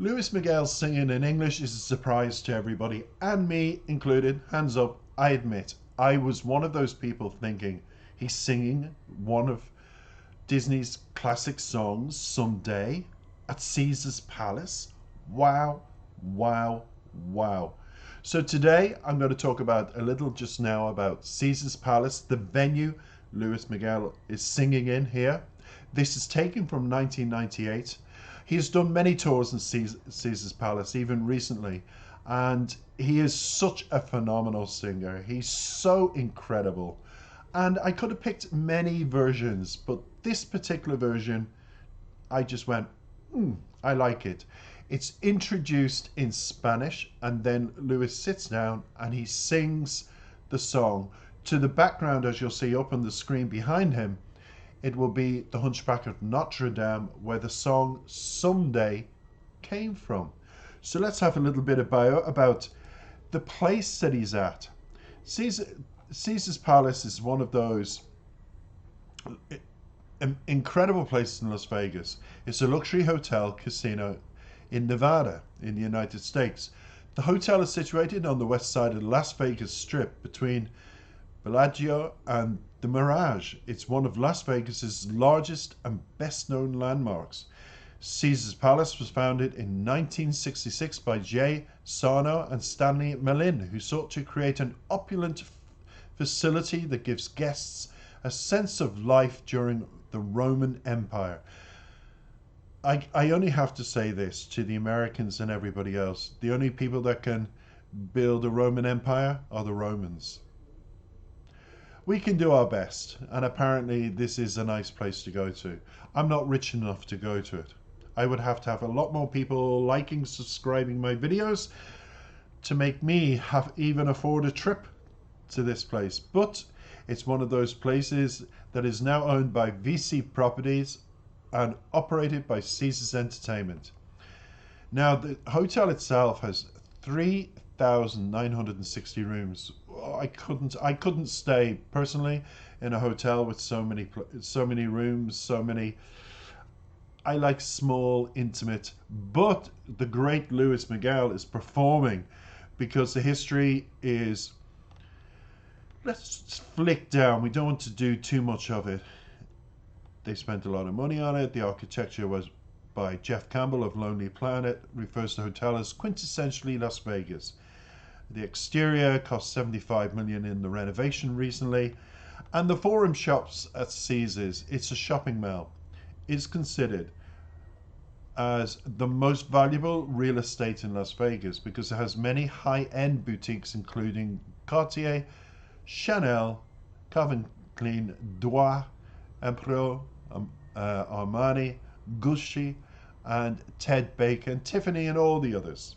Luis Miguel singing in English is a surprise to everybody, and me included. Hands up, I admit, I was one of those people thinking he's singing one of Disney's classic songs someday at Caesar's Palace. Wow, wow, wow. So today I'm going to talk about a little just now about Caesar's Palace, the venue Luis Miguel is singing in here. This is taken from 1998. He has done many tours in Caesar's Palace, even recently, and he is such a phenomenal singer. He's so incredible. And I could have picked many versions, but this particular version, I just went, I like it. It's introduced in Spanish, and then Luis sits down and he sings the song. To the background, as you'll see up on the screen behind him, it will be The Hunchback of Notre Dame, where the song Someday came from. So let's have a little bit of bio about the place that he's at. Caesar's Palace is one of those incredible places in Las Vegas. It's a luxury hotel casino in Nevada, in the United States. The hotel is situated on the west side of the Las Vegas Strip between Bellagio and the Mirage. It's one of Las Vegas's largest and best-known landmarks. Caesar's Palace was founded in 1966 by Jay Sarno and Stanley Malin, who sought to create an opulent facility that gives guests a sense of life during the Roman Empire. I only have to say this to the Americans and everybody else. The only people that can build a Roman Empire are the Romans. We can do our best, and apparently this is a nice place to go to. I'm not rich enough to go to it. I would have to have a lot more people liking, subscribing my videos to make me have even afford a trip to this place. But it's one of those places that is now owned by VC Properties and operated by Caesars Entertainment. Now, the hotel itself has 3,960 rooms. I couldn't stay personally in a hotel with so many rooms, I like small, intimate, but the great Luis Miguel is performing because the history is, let's flick down. We don't want to do too much of it. They spent a lot of money on it. The architecture was by Jeff Campbell of Lonely Planet, refers to the hotel as quintessentially Las Vegas. The exterior cost $75 million in the renovation recently, and the Forum Shops at Caesars, it's a shopping mall, is considered as the most valuable real estate in Las Vegas because it has many high-end boutiques including Cartier, Chanel, Calvin Klein, Dior, Emperor, Armani, Gucci, and Ted Baker, and Tiffany, and all the others.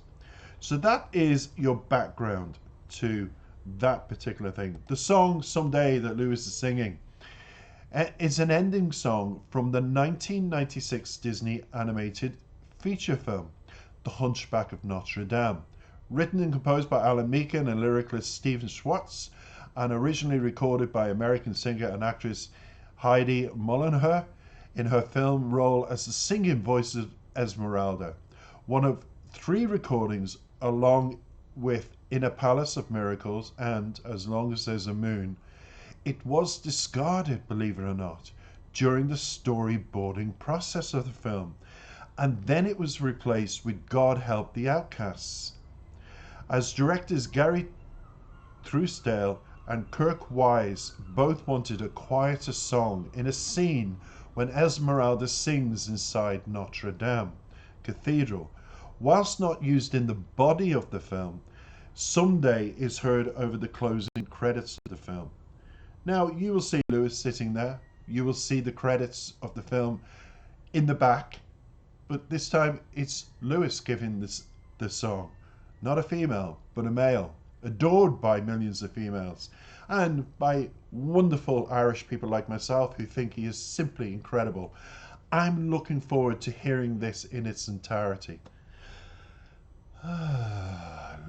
So that is your background to that particular thing. The song Someday that Luis is singing is an ending song from the 1996 Disney animated feature film, The Hunchback of Notre Dame, written and composed by Alan Menken and lyricist Stephen Schwartz, and originally recorded by American singer and actress Heidi Mollenhauer in her film role as the singing voice of Esmeralda. One of 3 recordings along with In a Palace of Miracles and As Long as There's a Moon. It was discarded, believe it or not, during the storyboarding process of the film, and then it was replaced with God Help the Outcasts. As directors Gary Trousdale and Kirk Wise both wanted a quieter song in a scene when Esmeralda sings inside Notre Dame Cathedral. Whilst not used in the body of the film, Someday is heard over the closing credits of the film. Now, you will see Luis sitting there. You will see the credits of the film in the back, but this time it's Luis giving the song. Not a female, but a male, adored by millions of females, and by wonderful Irish people like myself who think he is simply incredible. I'm looking forward to hearing this in its entirety.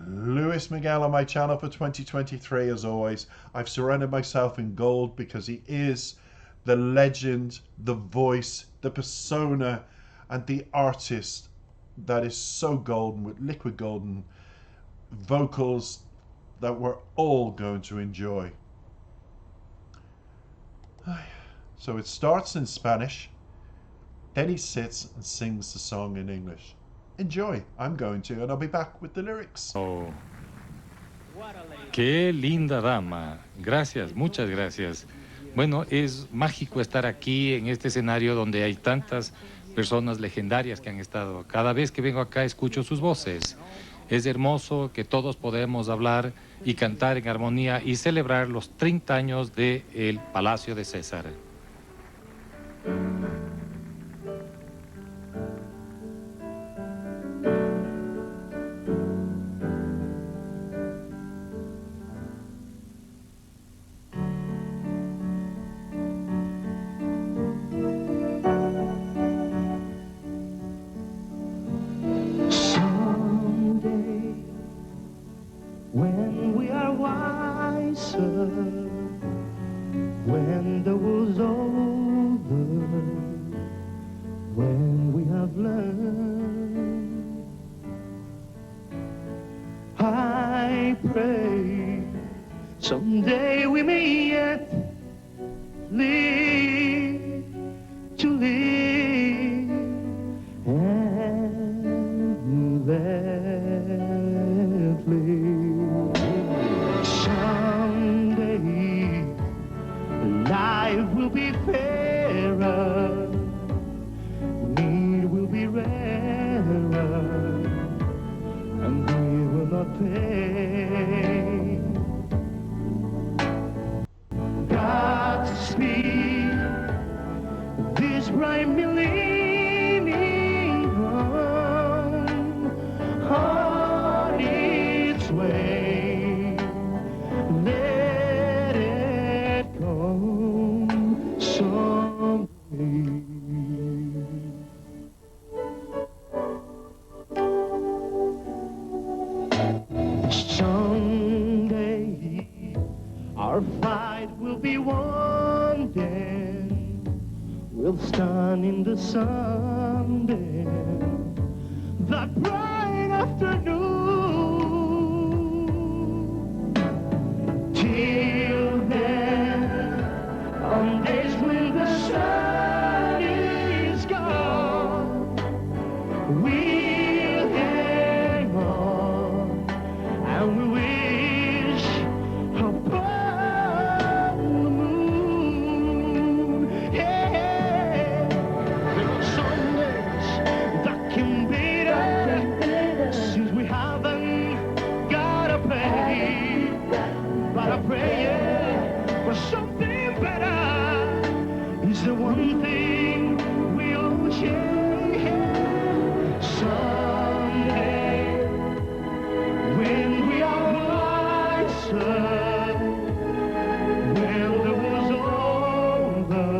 Luis Miguel on my channel for 2023. As always, I've surrounded myself in gold because he is the legend, the voice, the persona, and the artist that is so golden, with liquid golden vocals that we're all going to enjoy. So it starts in Spanish, then he sits and sings the song in English. Enjoy. I'm going to, and I'll be back with the lyrics. Oh. Qué linda dama. Gracias, muchas gracias. Bueno, es mágico estar aquí en este escenario donde hay tantas personas legendarias que han estado. Cada vez que vengo acá escucho sus voces. Es hermoso que todos podemos hablar y cantar en armonía y celebrar los 30 años del Palacio de César. When we are wiser, when the world's over, when we have learned, I pray someday we may yet live to live and let live. Someday life will be fairer, need will be rarer, and we will not pay. Godspeed, this bright millennium on its way. Let it come someday. Someday our fight will be won, then we'll stand in the sun, then that bright afternoon. Till then, on days when the sun is gone, we'll hang on and we wish upon the moon. Hey, there are some days that can be better, since we haven't gotta pay. But I pray for something better is the one thing we'll share. Someday, when we are wiser, when the war's over,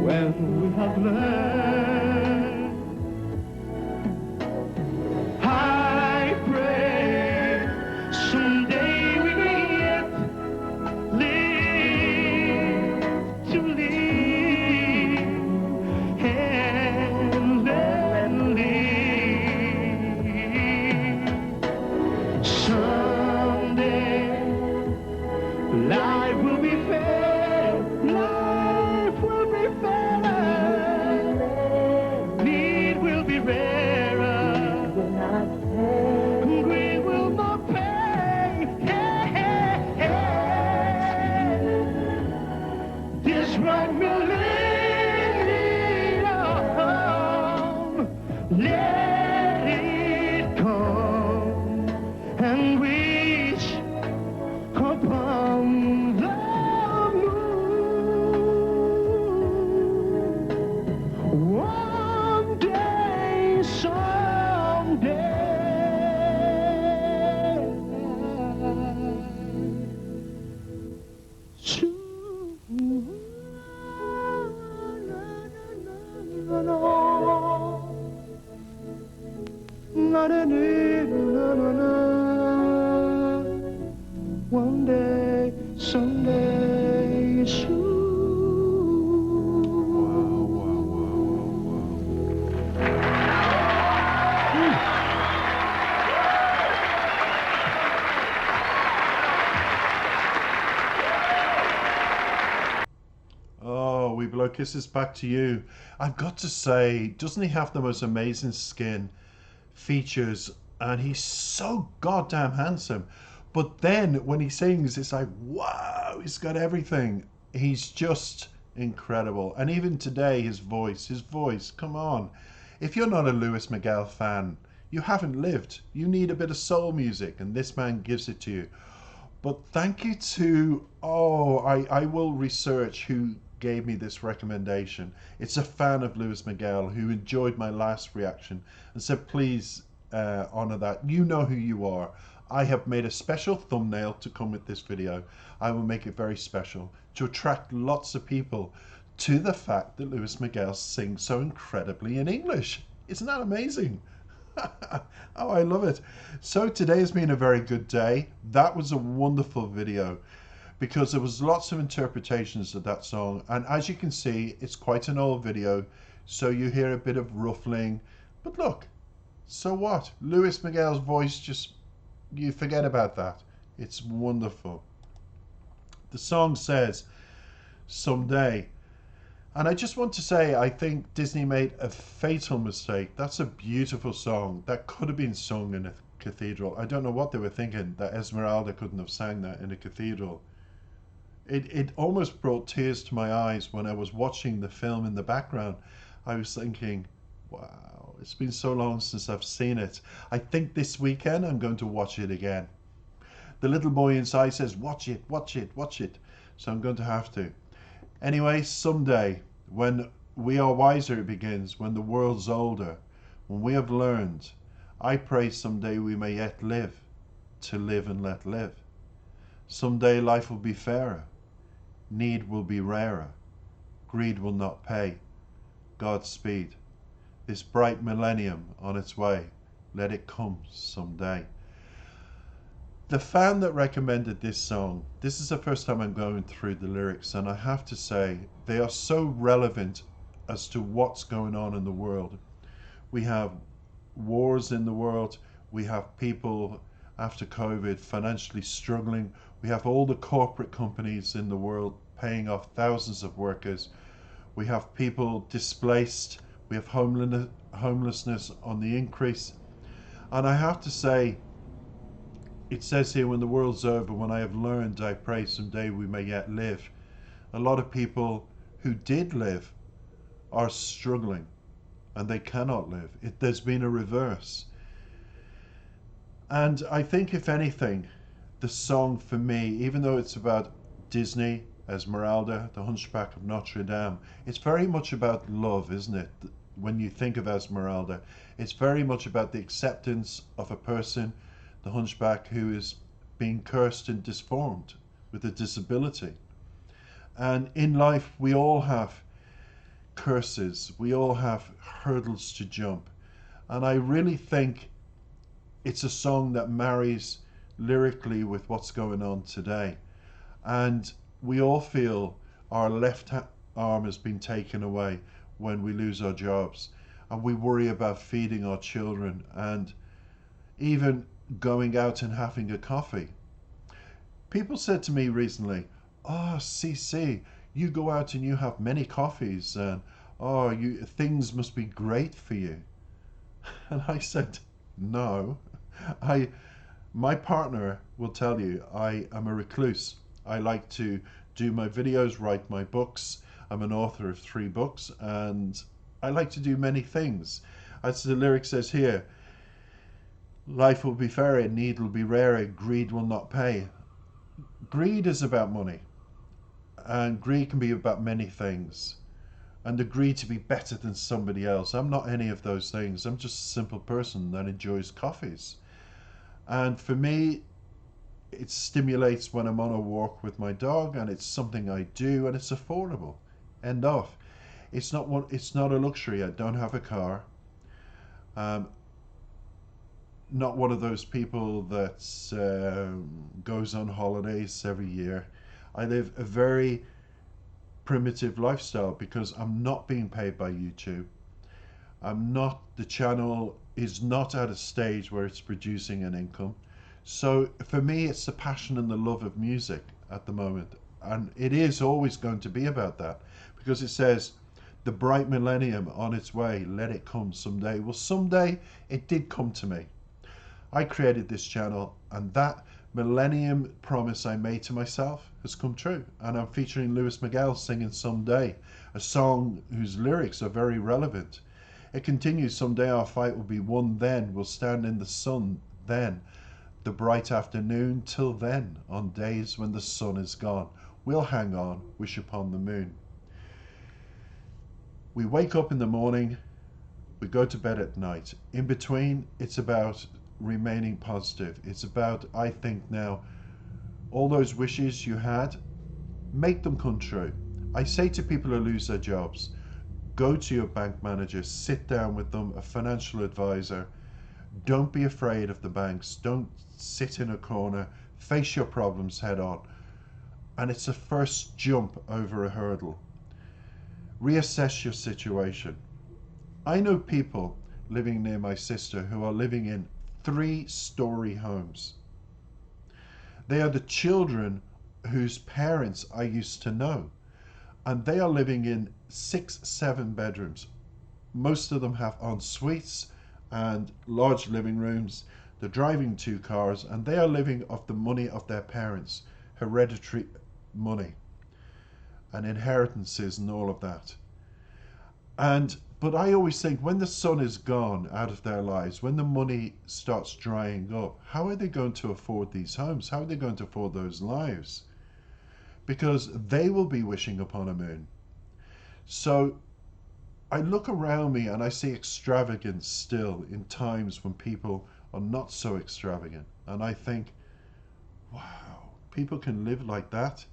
when we have learned, I pray someday we may yet live to live and let live. Someday life will be fair, life will be fairer, need will be rarer, greed will not pay. This right millennium, let it come and reach upon the moon. One day, someday. One day, someday, Wow, wow, wow, wow, wow. Marcus, it's back to you. I've got to say, doesn't he have the most amazing skin, features, and he's so goddamn handsome. But then when he sings, it's like, wow, he's got everything. He's just incredible. And even today, his voice, come on. If you're not a Luis Miguel fan, you haven't lived. You need a bit of soul music, and this man gives it to you. But thank you to, I will research who gave me this recommendation. It's a fan of Luis Miguel who enjoyed my last reaction and said, please honor that. You know who you are. I have made a special thumbnail to come with this video. I will make it very special to attract lots of people to the fact that Luis Miguel sings so incredibly in English. Isn't that amazing? Oh, I love it. So today has been a very good day. That was a wonderful video because there was lots of interpretations of that song, and as you can see, it's quite an old video, so you hear a bit of ruffling, but look, so what? Luis Miguel's voice, just you forget about that. It's wonderful. The song says someday. And I just want to say, I think Disney made a fatal mistake. That's a beautiful song. That could have been sung in a cathedral. I don't know what they were thinking, that Esmeralda couldn't have sang that in a cathedral. It almost brought tears to my eyes when I was watching the film in the background. I was thinking, wow, it's been so long since I've seen it. I think this weekend I'm going to watch it again. The little boy inside says, watch it, watch it, watch it. So I'm going to have to. Anyway, someday, when we are wiser, it begins, when the world's older, when we have learned, I pray someday we may yet live, to live and let live. Someday life will be fairer, need will be rarer, greed will not pay. Godspeed. This bright millennium on its way, let it come someday. The fan that recommended this song, this is the first time I'm going through the lyrics, and I have to say they are so relevant as to what's going on in the world. We have wars in the world, we have people after COVID financially struggling, we have all the corporate companies in the world paying off thousands of workers, we have people displaced, we have homelessness on the increase, and I have to say, it says here, when the world's over, when I have learned, I pray someday we may yet live. A lot of people who did live are struggling and they cannot live. There's been a reverse. And I think, if anything, the song for me, even though it's about Disney, Esmeralda, the Hunchback of Notre Dame, it's very much about love, isn't it? When you think of Esmeralda, it's very much about the acceptance of a person, the hunchback, who is being cursed and disformed with a disability. And in life, we all have curses, we all have hurdles to jump. And I really think it's a song that marries lyrically with what's going on today. And we all feel our left arm has been taken away when we lose our jobs. And we worry about feeding our children and even going out and having a coffee. People said to me recently, oh, CC, you go out and you have many coffees and things must be great for you. And I said, no, my partner will tell you I am a recluse. I like to do my videos, write my books. I'm an author of 3 books and I like to do many things. As the lyric says here, life will be fairer, need will be rarer, greed will not pay. Greed is about money, and greed can be about many things. And the greed to be better than somebody else. I'm not any of those things. I'm just a simple person that enjoys coffees. And for me, it stimulates when I'm on a walk with my dog, and it's something I do, and it's affordable. End of. It's not a luxury. I don't have a car. Not one of those people that goes on holidays every year. I live a very primitive lifestyle because I'm not being paid by YouTube. The channel is not at a stage where it's producing an income. So for me, it's the passion and the love of music at the moment. And it is always going to be about that, because it says, the bright millennium on its way, let it come someday. Well, someday it did come to me. I created this channel, and that millennium promise I made to myself has come true. And I'm featuring Luis Miguel singing Someday, a song whose lyrics are very relevant. It continues, someday our fight will be won then, we'll stand in the sun then, the bright afternoon, till then, on days when the sun is gone, we'll hang on, wish upon the moon. We wake up in the morning, we go to bed at night. In between, it's about remaining positive. It's about, I think now, all those wishes you had, make them come true. I say to people who lose their jobs, go to your bank manager, sit down with them, a financial advisor. Don't be afraid of the banks. Don't sit in a corner. Face your problems head on. And it's a first jump over a hurdle. Reassess your situation. I know people living near my sister who are living in 3-story homes. They are the children whose parents I used to know, and they are living in 6-7 bedrooms. Most of them have en suites and large living rooms. They're driving 2 cars, and they are living off the money of their parents, hereditary money and inheritances and all of that. But I always think, when the sun is gone out of their lives, when the money starts drying up, how are they going to afford these homes? How are they going to afford those lives? Because they will be wishing upon a moon. So I look around me and I see extravagance still in times when people are not so extravagant. And I think, wow, people can live like that.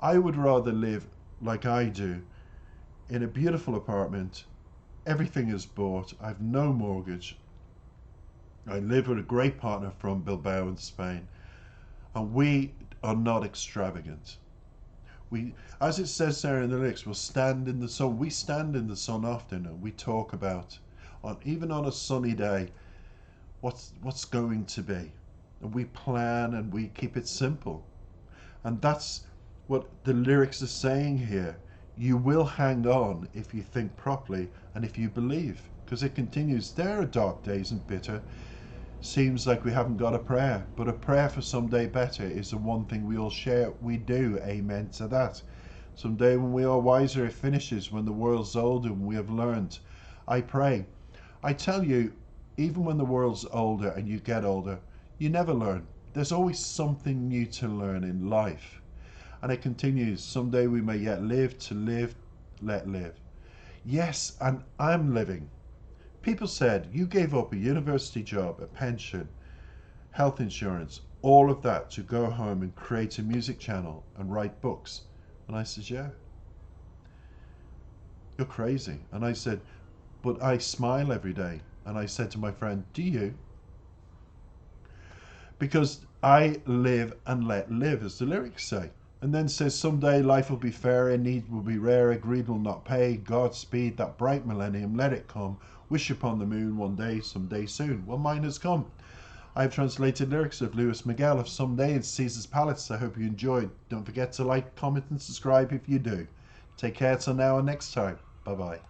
I would rather live like I do, in a beautiful apartment. Everything is bought. I've no mortgage. I live with a great partner from Bilbao in Spain. And we are not extravagant. We, as it says there in the lyrics, we'll stand in the sun. We stand in the sun often, and we talk about, even on a sunny day, what's going to be. And we plan and we keep it simple. And that's what the lyrics are saying here. You will hang on if you think properly and if you believe. Because it continues, there are dark days and bitter. Seems like we haven't got a prayer, but a prayer for someday better is the one thing we all share. We do, amen to that. Someday when we are wiser, it finishes. When the world's older and we have learned, I pray. I tell you, even when the world's older and you get older, you never learn. There's always something new to learn in life. And it continues, someday we may yet live to live, let live. Yes, and I'm living. People said, you gave up a university job, a pension, health insurance, all of that to go home and create a music channel and write books. And I said, yeah. You're crazy. And I said, but I smile every day. And I said to my friend, do you? Because I live and let live, as the lyrics say. And then says, someday life will be fairer, need will be rarer, greed will not pay, Godspeed, that bright millennium, let it come, wish upon the moon one day, someday soon. Well, mine has come. I've translated lyrics of Luis Miguel of Someday in Caesar's Palace. I hope you enjoyed. Don't forget to like, comment and subscribe if you do. Take care till now and next time. Bye bye.